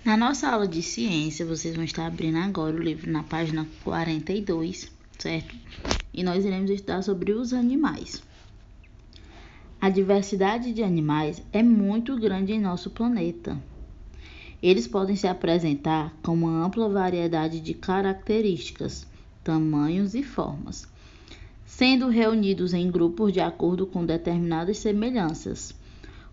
Na nossa aula de ciência, vocês vão estar abrindo agora o livro na página 42, certo? E nós iremos estudar sobre os animais. A diversidade de animais é muito grande em nosso planeta. Eles podem se apresentar com uma ampla variedade de características, tamanhos e formas, sendo reunidos em grupos de acordo com determinadas semelhanças.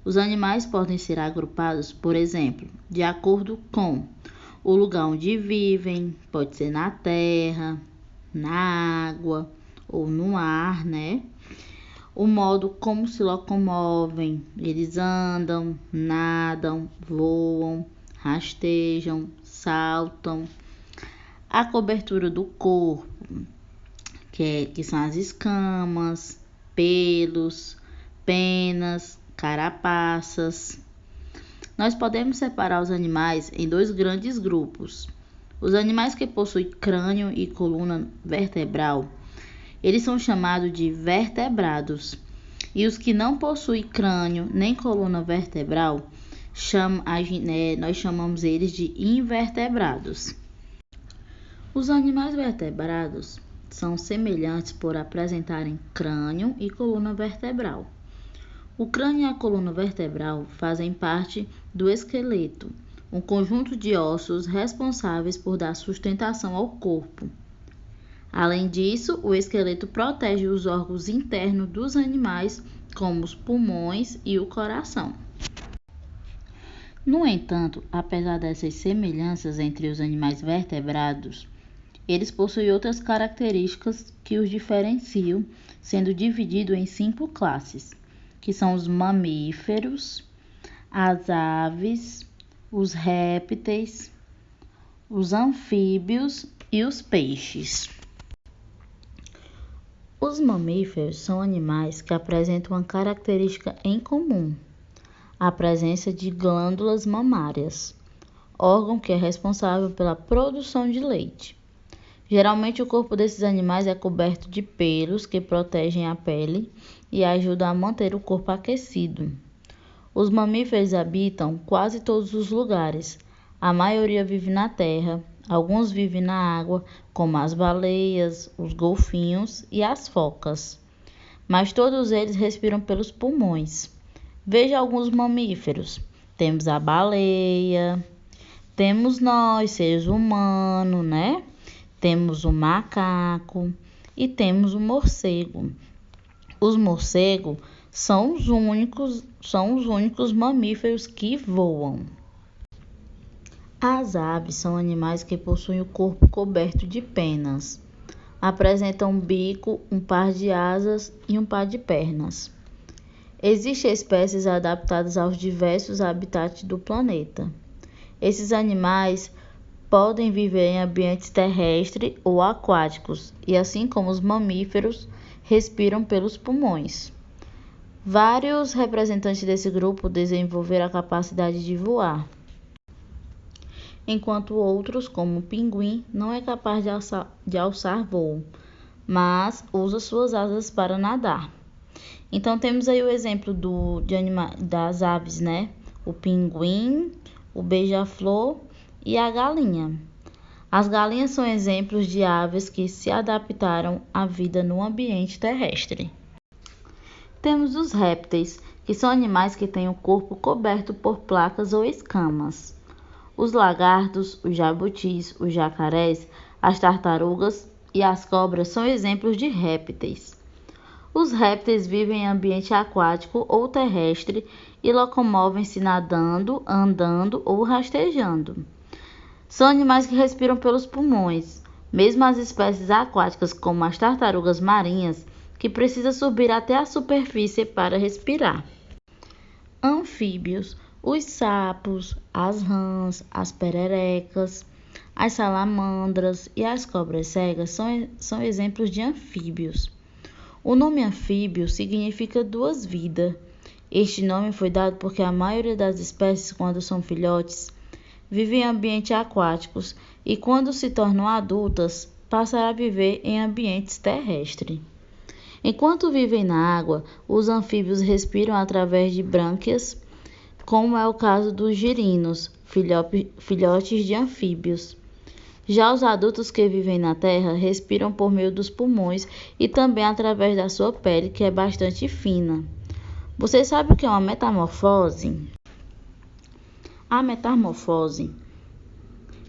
Os animais podem ser agrupados, por exemplo, de acordo com o lugar onde vivem, pode ser na terra, na água ou no ar, né? O modo como se locomovem, eles andam, nadam, voam, rastejam, saltam. A cobertura do corpo, que são as escamas, pelos, penas, carapaças. Nós podemos separar os animais em dois grandes grupos. Os animais que possuem crânio e coluna vertebral, eles são chamados de vertebrados. E os que não possuem crânio nem coluna vertebral, nós chamamos eles de invertebrados. Os animais vertebrados são semelhantes por apresentarem crânio e coluna vertebral. O crânio e a coluna vertebral fazem parte do esqueleto, um conjunto de ossos responsáveis por dar sustentação ao corpo. Além disso, o esqueleto protege os órgãos internos dos animais, como os pulmões e o coração. No entanto, apesar dessas semelhanças entre os animais vertebrados, eles possuem outras características que os diferenciam, sendo dividido em 5 classes, que são os mamíferos, as aves, os répteis, os anfíbios e os peixes. Os mamíferos são animais que apresentam uma característica em comum, a presença de glândulas mamárias, órgão que é responsável pela produção de leite. Geralmente o corpo desses animais é coberto de pelos que protegem a pele e ajudam a manter o corpo aquecido. Os mamíferos habitam quase todos os lugares. A maioria vive na terra, alguns vivem na água, como as baleias, os golfinhos e as focas. Mas todos eles respiram pelos pulmões. Veja alguns mamíferos. Temos a baleia, temos nós, seres humanos, né? Temos o macaco e temos o morcego. Os morcegos são os únicos mamíferos que voam. As aves são animais que possuem o corpo coberto de penas. Apresentam um bico, um par de asas e um par de pernas. Existem espécies adaptadas aos diversos habitats do planeta. Esses animais podem viver em ambientes terrestres ou aquáticos e, assim como os mamíferos, respiram pelos pulmões. Vários representantes desse grupo desenvolveram a capacidade de voar, enquanto outros, como o pinguim, não é capaz de alçar voo, mas usa suas asas para nadar. Então temos aí o exemplo das aves, né? O pinguim, o beija-flor e a galinha. As galinhas são exemplos de aves que se adaptaram à vida no ambiente terrestre. Temos os répteis, que são animais que têm o corpo coberto por placas ou escamas. Os lagartos, os jabutis, os jacarés, as tartarugas e as cobras são exemplos de répteis. Os répteis vivem em ambiente aquático ou terrestre e locomovem-se nadando, andando ou rastejando. São animais que respiram pelos pulmões, mesmo as espécies aquáticas, como as tartarugas marinhas, que precisam subir até a superfície para respirar. Anfíbios, os sapos, as rãs, as pererecas, as salamandras e as cobras cegas são exemplos de anfíbios. O nome anfíbio significa duas vidas. Este nome foi dado porque a maioria das espécies, quando são filhotes, vivem em ambientes aquáticos e, quando se tornam adultas, passam a viver em ambientes terrestres. Enquanto vivem na água, os anfíbios respiram através de brânquias, como é o caso dos girinos, filhotes de anfíbios. Já os adultos que vivem na terra respiram por meio dos pulmões e também através da sua pele, que é bastante fina. Você sabe o que é uma metamorfose? A metamorfose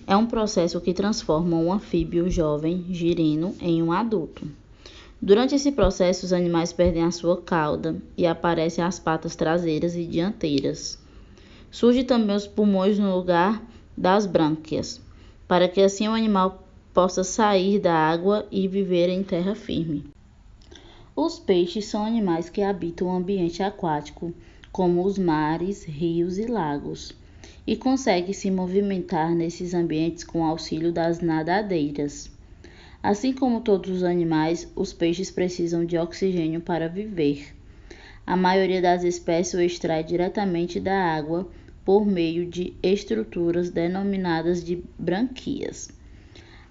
é um processo que transforma um anfíbio jovem girino em um adulto. Durante esse processo, os animais perdem a sua cauda e aparecem as patas traseiras e dianteiras. Surgem também os pulmões no lugar das brânquias, para que assim o animal possa sair da água e viver em terra firme. Os peixes são animais que habitam o ambiente aquático, como os mares, rios e lagos, e conseguem se movimentar nesses ambientes com auxílio das nadadeiras. Assim como todos os animais, os peixes precisam de oxigênio para viver. A maioria das espécies o extrai diretamente da água por meio de estruturas denominadas de branquias.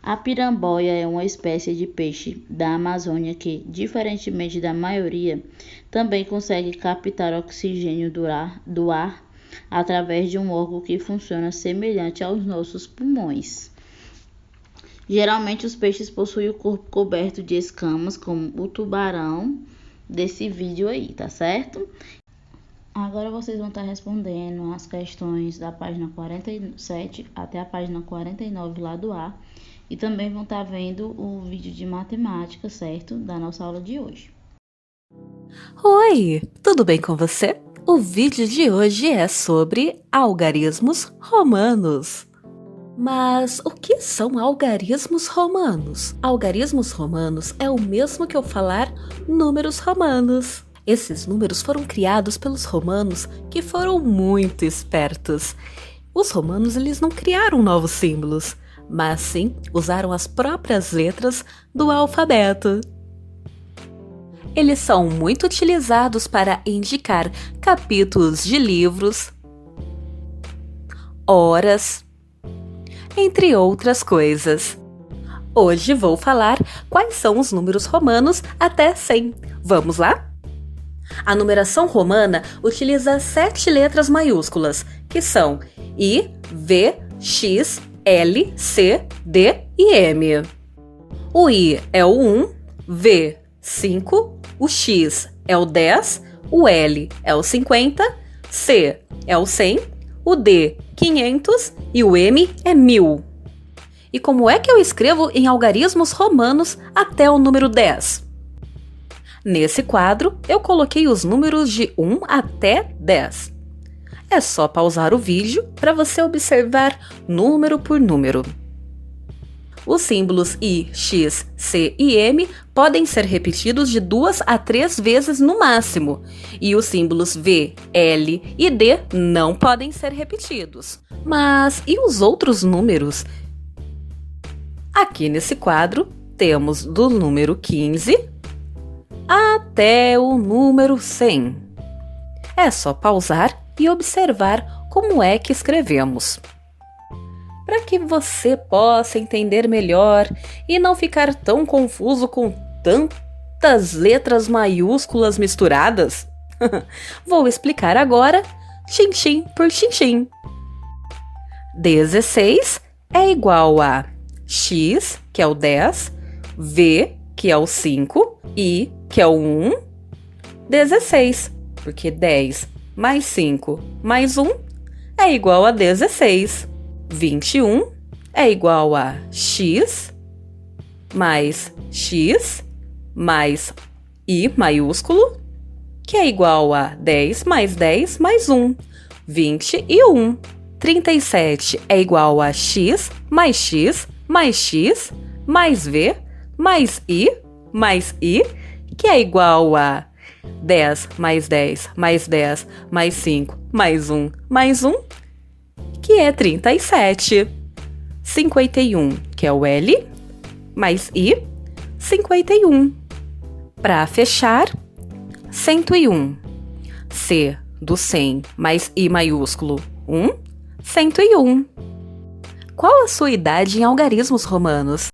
A piramboia é uma espécie de peixe da Amazônia que, diferentemente da maioria, também consegue captar oxigênio do ar através de um órgão que funciona semelhante aos nossos pulmões. Geralmente os peixes possuem o corpo coberto de escamas, como o tubarão desse vídeo aí, tá certo? Agora vocês vão estar respondendo as questões da página 47 até a página 49 lá do A, e também vão estar vendo o vídeo de matemática, certo? Da nossa aula de hoje. Oi, tudo bem com você? O vídeo de hoje é sobre algarismos romanos. Mas o que são algarismos romanos? Algarismos romanos é o mesmo que eu falar números romanos. Esses números foram criados pelos romanos, que foram muito espertos. Os romanos eles não criaram novos símbolos, mas sim usaram as próprias letras do alfabeto. Eles são muito utilizados para indicar capítulos de livros, horas, entre outras coisas. Hoje vou falar quais são os números romanos até 100. Vamos lá? A numeração romana utiliza 7 letras maiúsculas, que são I, V, X, L, C, D e M. O I é o 1, V, 5, o X é o 10, o L é o 50, C é o 100, o D, 500 e o M é 1000. E como é que eu escrevo em algarismos romanos até o número 10? Nesse quadro, eu coloquei os números de 1 até 10. É só pausar o vídeo para você observar número por número. Os símbolos I, X, C e M podem ser repetidos de 2 a 3 vezes no máximo, e os símbolos V, L e D não podem ser repetidos. Mas e os outros números? Aqui nesse quadro temos do número 15 até o número 100. É só pausar e observar como é que escrevemos. Para que você possa entender melhor e não ficar tão confuso com tantas letras maiúsculas misturadas, vou explicar agora, tintim por tintim. 16 é igual a X, que é o 10, V, que é o 5, I, que é o 1, 16, porque 10 mais 5 mais 1 é igual a 16. 21 é igual a X mais I maiúsculo, que é igual a 10 mais 1, 21. 37 é igual a X mais V mais I, que é igual a 10 mais 5 mais 1, que é 37. 51, que é o L, mais I, 51. Para fechar, 101. C do 100 mais I maiúsculo, 1, 101. Qual a sua idade em algarismos romanos?